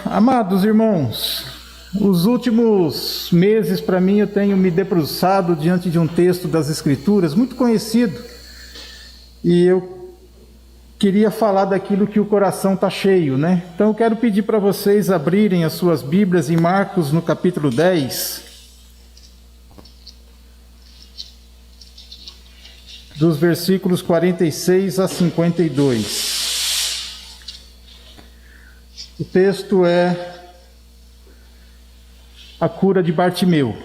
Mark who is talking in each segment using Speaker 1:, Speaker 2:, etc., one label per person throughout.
Speaker 1: Amados irmãos, os últimos meses para mim eu tenho me debruçado diante de um texto das Escrituras muito conhecido, e eu queria falar daquilo que o coração está cheio, né? Então eu quero pedir para vocês abrirem as suas Bíblias em Marcos no capítulo 10, dos versículos 46 a 52. O texto é a cura de Bartimeu.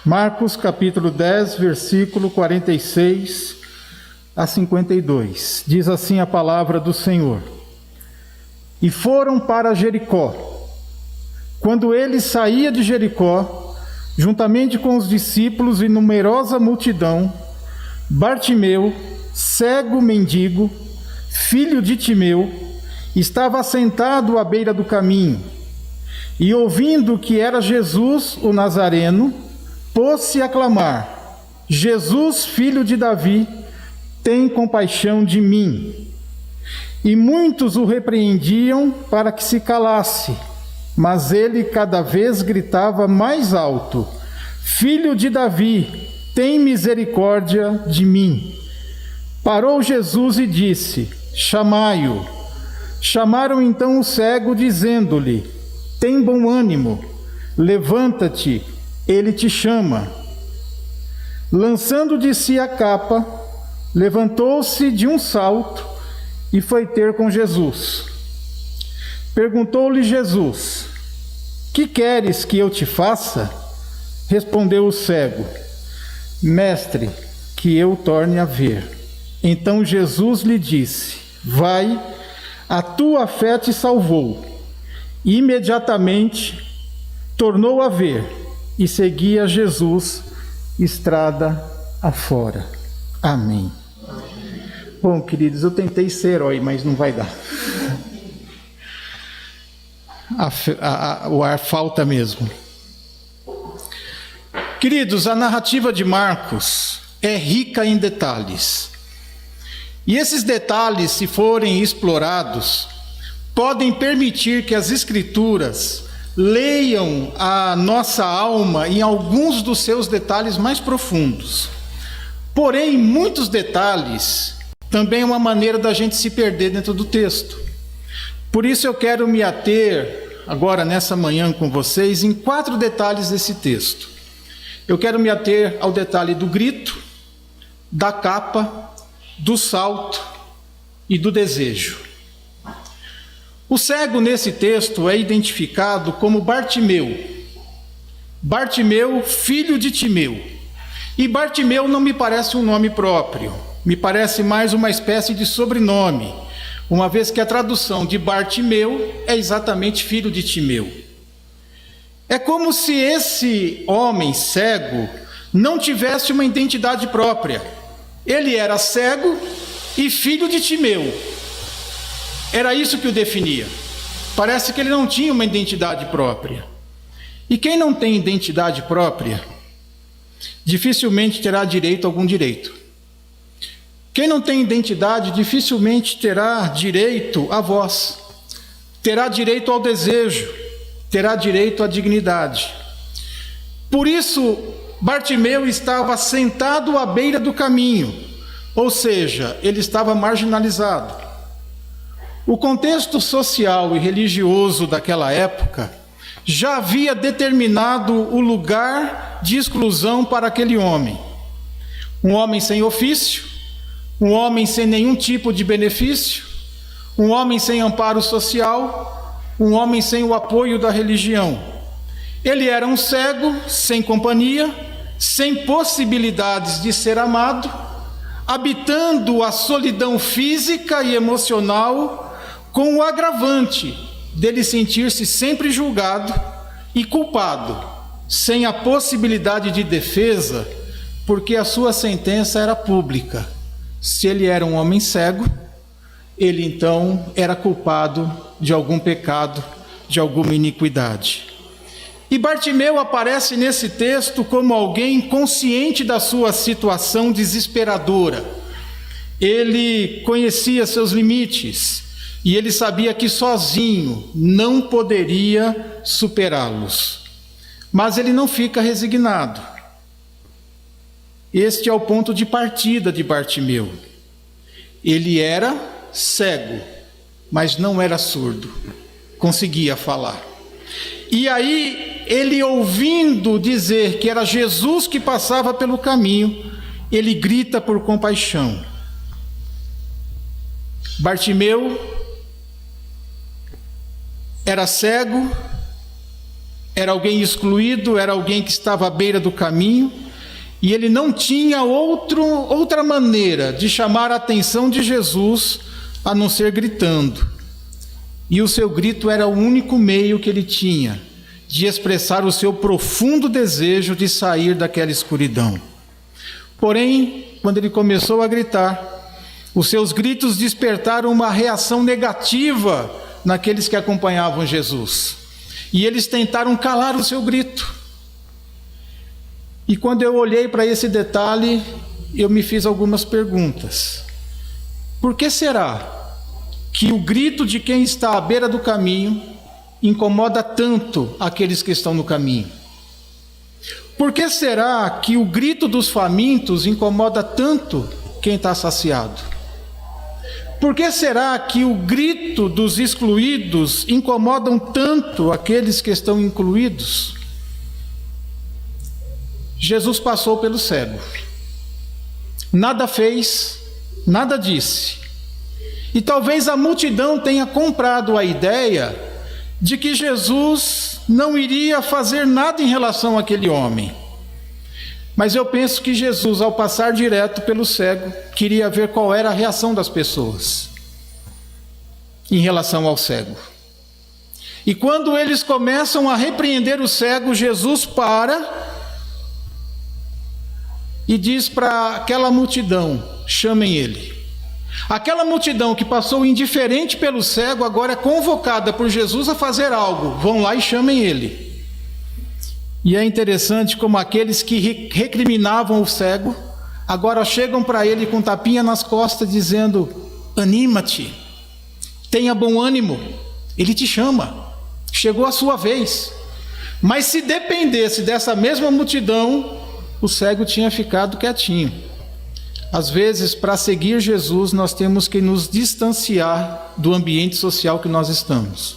Speaker 1: Marcos capítulo 10, versículo 46 a 52. Diz assim a palavra do Senhor: E foram para Jericó. Quando ele saía de Jericó, juntamente com os discípulos e numerosa multidão, Bartimeu, cego mendigo, filho de Timeu, estava sentado à beira do caminho, e ouvindo que era Jesus o Nazareno, pôs-se a clamar: Jesus, filho de Davi, tem compaixão de mim. E muitos o repreendiam para que se calasse, mas ele cada vez gritava mais alto: Filho de Davi, tem misericórdia de mim. Parou Jesus e disse: Chamai-o. Chamaram então o cego, dizendo-lhe: Tem bom ânimo, levanta-te, ele te chama. Lançando de si a capa, levantou-se de um salto e foi ter com Jesus. Perguntou-lhe Jesus: Que queres que eu te faça? Respondeu o cego: Mestre, que eu torne a ver. Então Jesus lhe disse: Vai, a tua fé te salvou. Imediatamente tornou a ver e seguia Jesus estrada afora. Amém. Bom, queridos, eu tentei ser herói, mas não vai dar. O ar falta mesmo. Queridos, a narrativa de Marcos é rica em detalhes. E esses detalhes, se forem explorados, podem permitir que as Escrituras leiam a nossa alma em alguns dos seus detalhes mais profundos. Porém, muitos detalhes também é uma maneira da gente se perder dentro do texto. Por isso eu quero me ater agora nessa manhã com vocês em 4 detalhes desse texto. Eu quero me ater ao detalhe do grito, da capa, do salto e do desejo. O cego nesse texto é identificado como Bartimeu. Bartimeu, filho de Timeu. E Bartimeu não me parece um nome próprio, me parece mais uma espécie de sobrenome, uma vez que a tradução de Bartimeu é exatamente filho de Timeu. É como se esse homem cego não tivesse uma identidade própria. Ele era cego e filho de Timeu. Era isso que o definia. Parece que ele não tinha uma identidade própria. E quem não tem identidade própria, dificilmente terá direito a algum direito. Quem não tem identidade, dificilmente terá direito à voz, terá direito ao desejo, terá direito à dignidade. Por isso, Bartimeu estava sentado à beira do caminho, ou seja, ele estava marginalizado. O contexto social e religioso daquela época já havia determinado o lugar de exclusão para aquele homem. Um homem sem ofício, um homem sem nenhum tipo de benefício, um homem sem amparo social, um homem sem o apoio da religião. Ele era um cego, sem companhia, sem possibilidades de ser amado, habitando a solidão física e emocional, com o agravante dele sentir-se sempre julgado e culpado, sem a possibilidade de defesa, porque a sua sentença era pública. Se ele era um homem cego, ele então era culpado de algum pecado, de alguma iniquidade. E Bartimeu aparece nesse texto como alguém consciente da sua situação desesperadora. Ele conhecia seus limites e ele sabia que sozinho não poderia superá-los. Mas ele não fica resignado. Este é o ponto de partida de Bartimeu. Ele era cego, mas não era surdo, conseguia falar. E aí, ele ouvindo dizer que era Jesus que passava pelo caminho, ele grita por compaixão. Bartimeu era cego, era alguém excluído, era alguém que estava à beira do caminho, e ele não tinha outra maneira de chamar a atenção de Jesus a não ser gritando. E o seu grito era o único meio que ele tinha de expressar o seu profundo desejo de sair daquela escuridão. Porém, quando ele começou a gritar, os seus gritos despertaram uma reação negativa naqueles que acompanhavam Jesus. E eles tentaram calar o seu grito. E quando eu olhei para esse detalhe, eu me fiz algumas perguntas. Por que será que o grito de quem está à beira do caminho incomoda tanto aqueles que estão no caminho? Por que será que o grito dos famintos incomoda tanto quem está saciado? Por que será que o grito dos excluídos incomodam tanto aqueles que estão incluídos? Jesus passou pelo cego. Nada fez, nada disse. E talvez a multidão tenha comprado a ideia de que Jesus não iria fazer nada em relação àquele homem. Mas eu penso que Jesus, ao passar direto pelo cego, queria ver qual era a reação das pessoas em relação ao cego. E quando eles começam a repreender o cego, Jesus para e diz para aquela multidão: chamem ele. Aquela multidão que passou indiferente pelo cego, agora é convocada por Jesus a fazer algo. Vão lá e chamem ele. E é interessante como aqueles que recriminavam o cego, agora chegam para ele com tapinha nas costas, dizendo: anima-te, tenha bom ânimo, ele te chama, chegou a sua vez. Mas se dependesse dessa mesma multidão, o cego tinha ficado quietinho. Às vezes, para seguir Jesus, nós temos que nos distanciar do ambiente social que nós estamos.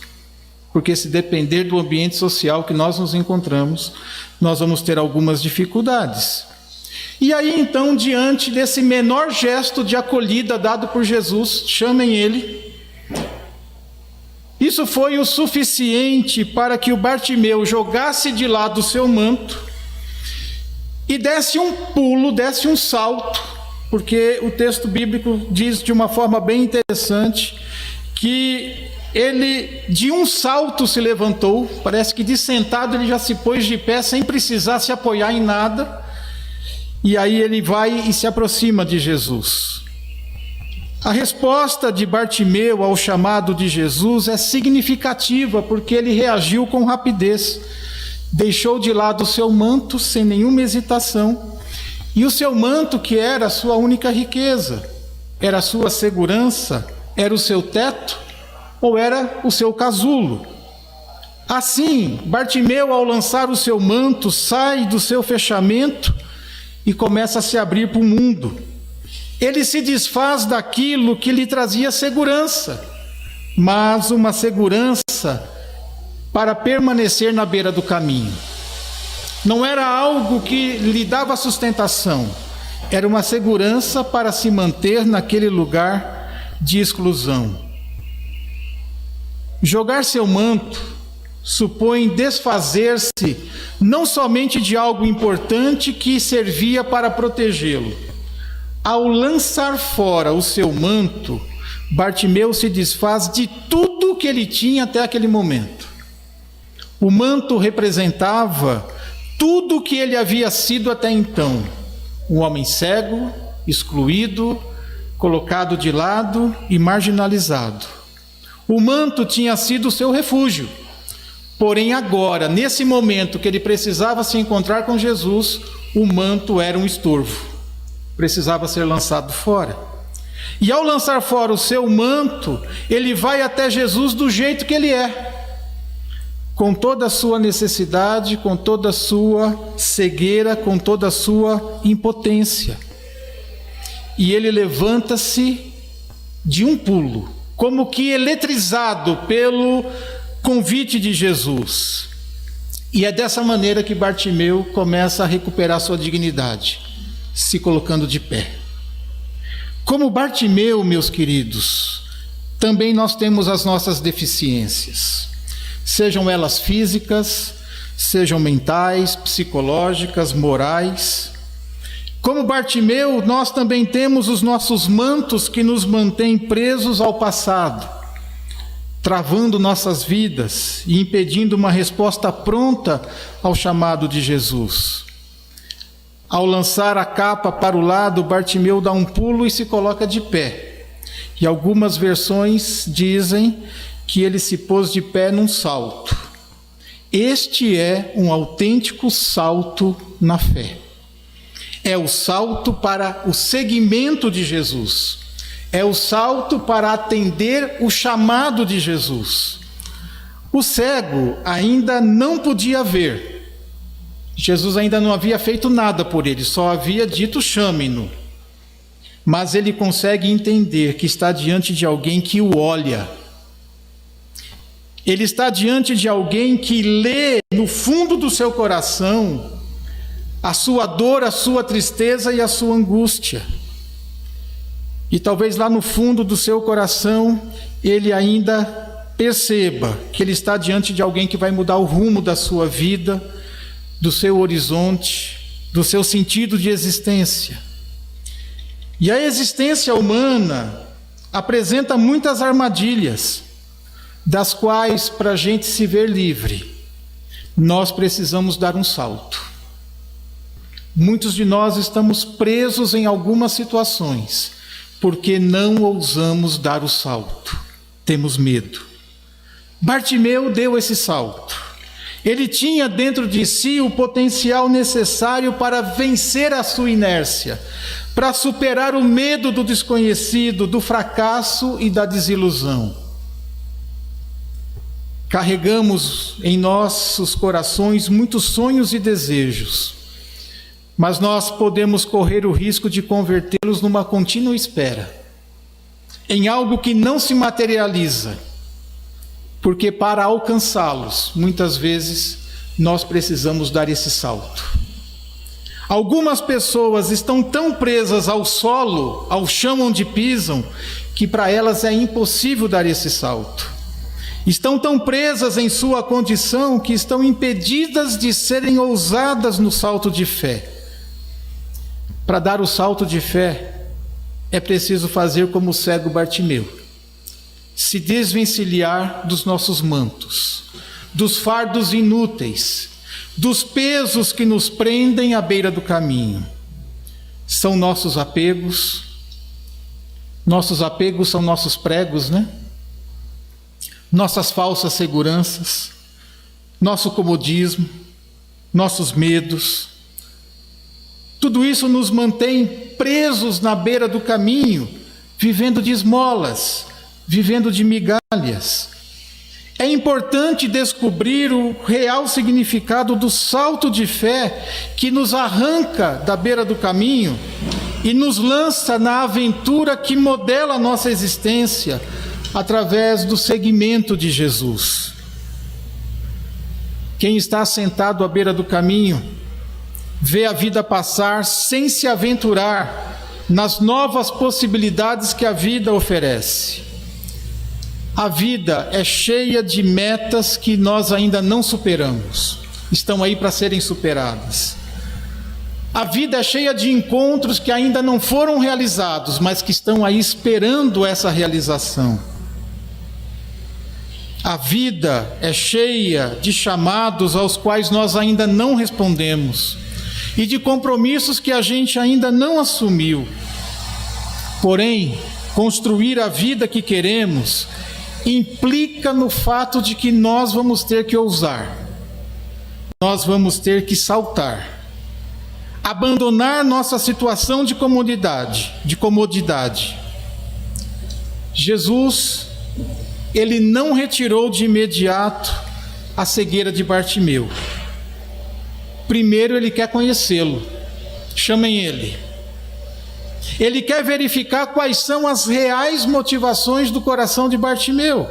Speaker 1: Porque se depender do ambiente social que nós nos encontramos, nós vamos ter algumas dificuldades. E aí, então, diante desse menor gesto de acolhida dado por Jesus, chamem ele. Isso foi o suficiente para que o Bartimeu jogasse de lado o seu manto e desse um pulo, desse um salto, porque o texto bíblico diz de uma forma bem interessante que ele de um salto se levantou, parece que de sentado ele já se pôs de pé sem precisar se apoiar em nada, e aí ele vai e se aproxima de Jesus. A resposta de Bartimeu ao chamado de Jesus é significativa, porque ele reagiu com rapidez. Deixou de lado o seu manto sem nenhuma hesitação, e o seu manto, que era a sua única riqueza, era a sua segurança, era o seu teto, ou era o seu casulo. Assim, Bartimeu, ao lançar o seu manto, sai do seu fechamento e começa a se abrir para o mundo. Ele se desfaz daquilo que lhe trazia segurança, mas uma segurança para permanecer na beira do caminho. Não era algo que lhe dava sustentação, era uma segurança para se manter naquele lugar de exclusão. Jogar seu manto supõe desfazer-se não somente de algo importante que servia para protegê-lo. Ao lançar fora o seu manto, Bartimeu se desfaz de tudo que ele tinha até aquele momento. O manto representava tudo o que ele havia sido até então: um homem cego, excluído, colocado de lado e marginalizado. O manto tinha sido seu refúgio, Porém agora, nesse momento que ele precisava se encontrar com Jesus, o manto era um estorvo, precisava ser lançado fora. E ao lançar fora o seu manto, ele vai até Jesus do jeito que ele é, com toda a sua necessidade, com toda a sua cegueira, com toda a sua impotência. E ele levanta-se de um pulo, como que eletrizado pelo convite de Jesus. E é dessa maneira que Bartimeu começa a recuperar sua dignidade, se colocando de pé. Como Bartimeu, meus queridos, também nós temos as nossas deficiências, sejam elas físicas, sejam mentais, psicológicas, morais. Como Bartimeu, nós também temos os nossos mantos que nos mantêm presos ao passado, travando nossas vidas e impedindo uma resposta pronta ao chamado de Jesus. Ao lançar a capa para o lado, Bartimeu dá um pulo e se coloca de pé. E algumas versões dizem que ele se pôs de pé num salto. Este é um autêntico salto na fé. É o salto para o seguimento de Jesus. É o salto para atender o chamado de Jesus. O cego ainda não podia ver. Jesus ainda não havia feito nada por ele, só havia dito: chame-no. Mas ele consegue entender que está diante de alguém que o olha. Ele está diante de alguém que lê no fundo do seu coração a sua dor, a sua tristeza e a sua angústia. E talvez lá no fundo do seu coração ele ainda perceba que ele está diante de alguém que vai mudar o rumo da sua vida, do seu horizonte, do seu sentido de existência. E a existência humana apresenta muitas armadilhas, das quais, para a gente se ver livre, nós precisamos dar um salto. Muitos de nós estamos presos em algumas situações, porque não ousamos dar o salto, temos medo. Bartimeu deu esse salto. Ele tinha dentro de si o potencial necessário para vencer a sua inércia, para superar o medo do desconhecido, do fracasso e da desilusão. Carregamos em nossos corações muitos sonhos e desejos, mas nós podemos correr o risco de convertê-los numa contínua espera, em algo que não se materializa, porque para alcançá-los, muitas vezes, nós precisamos dar esse salto. Algumas pessoas estão tão presas ao solo, ao chão onde pisam, que para elas é impossível dar esse salto. Estão tão presas em sua condição que estão impedidas de serem ousadas no salto de fé. Para dar o salto de fé, é preciso fazer como o cego Bartimeu: se desvencilhar dos nossos mantos, dos fardos inúteis, dos pesos que nos prendem à beira do caminho. São nossos apegos são nossos pregos, né? Nossas falsas seguranças, nosso comodismo, nossos medos. Tudo isso nos mantém presos na beira do caminho, vivendo de esmolas, vivendo de migalhas. É importante descobrir o real significado do salto de fé que nos arranca da beira do caminho e nos lança na aventura que modela a nossa existência através do seguimento de Jesus. Quem está sentado à beira do caminho vê a vida passar sem se aventurar nas novas possibilidades que a vida oferece. A vida é cheia de metas que nós ainda não superamos, estão aí para serem superadas. A vida é cheia de encontros que ainda não foram realizados, mas que estão aí esperando essa realização. A vida é cheia de chamados aos quais nós ainda não respondemos e de compromissos que a gente ainda não assumiu. Porém, construir a vida que queremos implica no fato de que nós vamos ter que ousar, nós vamos ter que saltar, abandonar nossa situação de comodidade. Jesus, ele não retirou de imediato a cegueira de Bartimeu. Primeiro ele quer conhecê-lo. Chamem ele. Ele quer verificar quais são as reais motivações do coração de Bartimeu.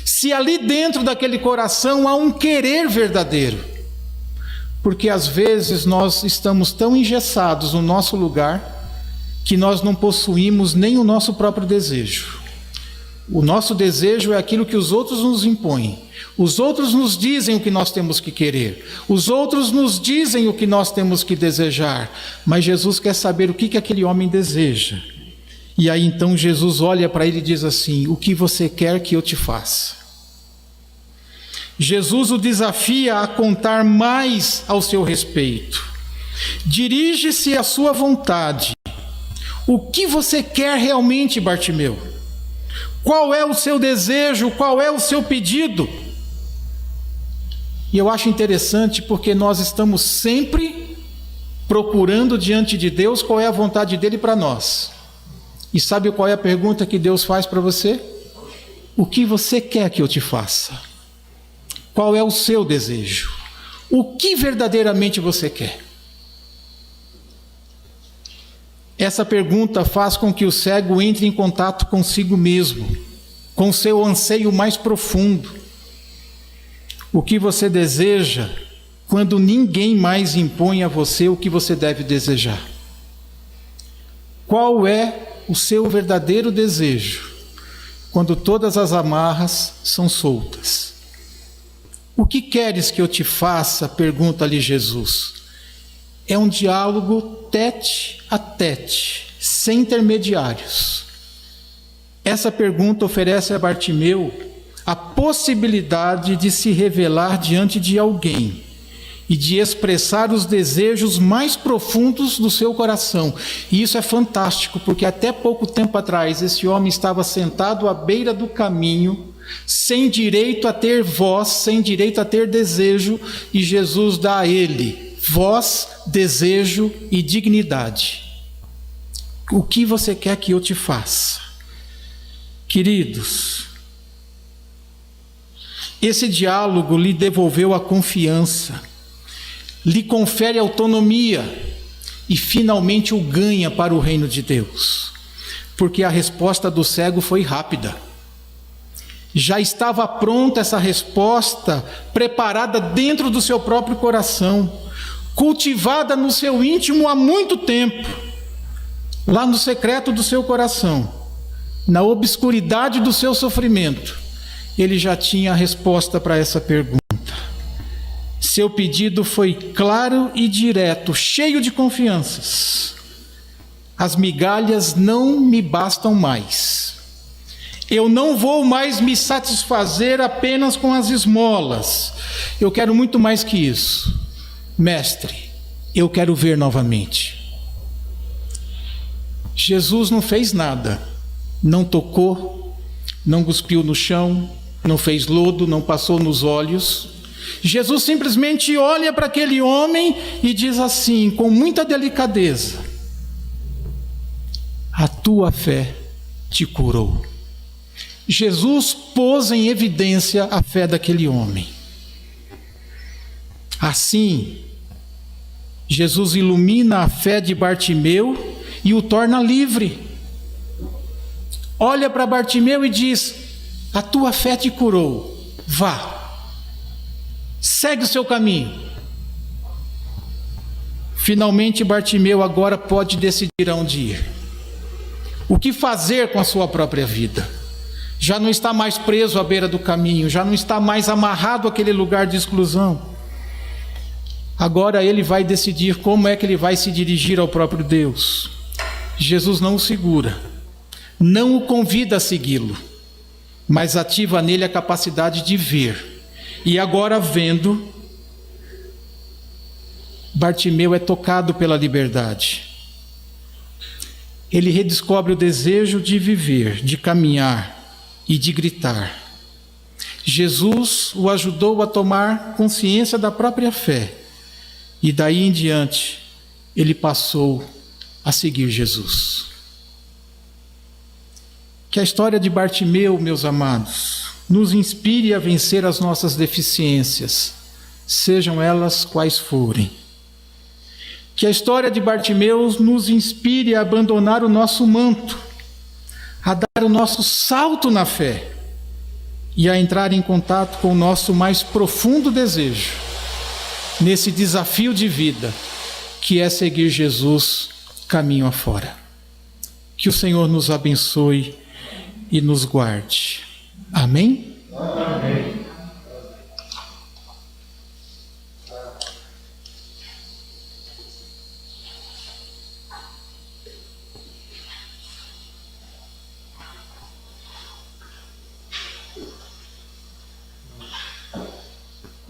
Speaker 1: Se ali dentro daquele coração há um querer verdadeiro. Porque às vezes nós estamos tão engessados no nosso lugar que nós não possuímos nem o nosso próprio desejo. O nosso desejo é aquilo que os outros nos impõem. Os outros nos dizem o que nós temos que querer. Os outros nos dizem o que nós temos que desejar. Mas Jesus quer saber o que aquele homem deseja. E aí então Jesus olha para ele e diz assim: o que você quer que eu te faça? Jesus o desafia a contar mais ao seu respeito. Dirige-se à sua vontade. O que você quer realmente, Bartimeu? Qual é o seu desejo? Qual é o seu pedido? E eu acho interessante porque nós estamos sempre procurando diante de Deus qual é a vontade dele para nós. E sabe qual é a pergunta que Deus faz para você? O que você quer que eu te faça? Qual é o seu desejo? O que verdadeiramente você quer? Essa pergunta faz com que o cego entre em contato consigo mesmo, com seu anseio mais profundo. O que você deseja quando ninguém mais impõe a você o que você deve desejar? Qual é o seu verdadeiro desejo quando todas as amarras são soltas? O que queres que eu te faça? Pergunta-lhe Jesus. É um diálogo tete a tete, sem intermediários. Essa pergunta oferece a Bartimeu a possibilidade de se revelar diante de alguém e de expressar os desejos mais profundos do seu coração. E isso é fantástico, porque até pouco tempo atrás esse homem estava sentado à beira do caminho, sem direito a ter voz, sem direito a ter desejo, e Jesus dá a ele voz, desejo e dignidade. O que você quer que eu te faça? Queridos, esse diálogo lhe devolveu a confiança, lhe confere autonomia e finalmente o ganha para o reino de Deus, porque a resposta do cego foi rápida. Já estava pronta essa resposta, preparada dentro do seu próprio coração, cultivada no seu íntimo há muito tempo, lá no secreto do seu coração, na obscuridade do seu sofrimento. Ele já tinha a resposta para essa pergunta. Seu pedido foi claro e direto, cheio de confianças. As migalhas não me bastam mais. Eu não vou mais me satisfazer apenas com as esmolas. Eu quero muito mais que isso. Mestre, eu quero ver novamente. Jesus não fez nada. Não tocou, não cuspiu no chão, não fez lodo, não passou nos olhos. Jesus simplesmente olha para aquele homem e diz assim, com muita delicadeza: a tua fé te curou. Jesus pôs em evidência a fé daquele homem. Assim, Jesus ilumina a fé de Bartimeu e o torna livre. Olha para Bartimeu e diz: a tua fé te curou, vá, segue o seu caminho. Finalmente Bartimeu agora pode decidir aonde ir, o que fazer com a sua própria vida. Já não está mais preso à beira do caminho, já não está mais amarrado àquele lugar de exclusão. Agora ele vai decidir como é que ele vai se dirigir ao próprio Deus. Jesus não o segura, não o convida a segui-lo, mas ativa nele a capacidade de ver. E agora, vendo, Bartimeu é tocado pela liberdade. Ele redescobre o desejo de viver, de caminhar e de gritar. Jesus o ajudou a tomar consciência da própria fé e daí em diante ele passou a seguir Jesus. Que a história de Bartimeu, meus amados, nos inspire a vencer as nossas deficiências, sejam elas quais forem. Que a história de Bartimeu nos inspire a abandonar o nosso manto, a dar o nosso salto na fé e a entrar em contato com o nosso mais profundo desejo, nesse desafio de vida, que é seguir Jesus caminho afora. Que o Senhor nos abençoe e nos guarde. Amém? Amém.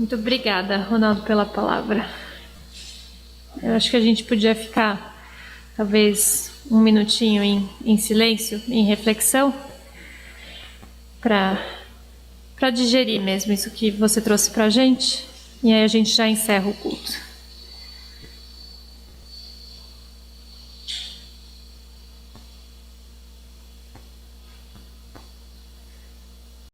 Speaker 2: Muito obrigada, Ronaldo, pela palavra. Eu acho que a gente podia ficar, talvez, um minutinho em silêncio, em reflexão, para digerir mesmo isso que você trouxe para a gente, e aí a gente já encerra o culto.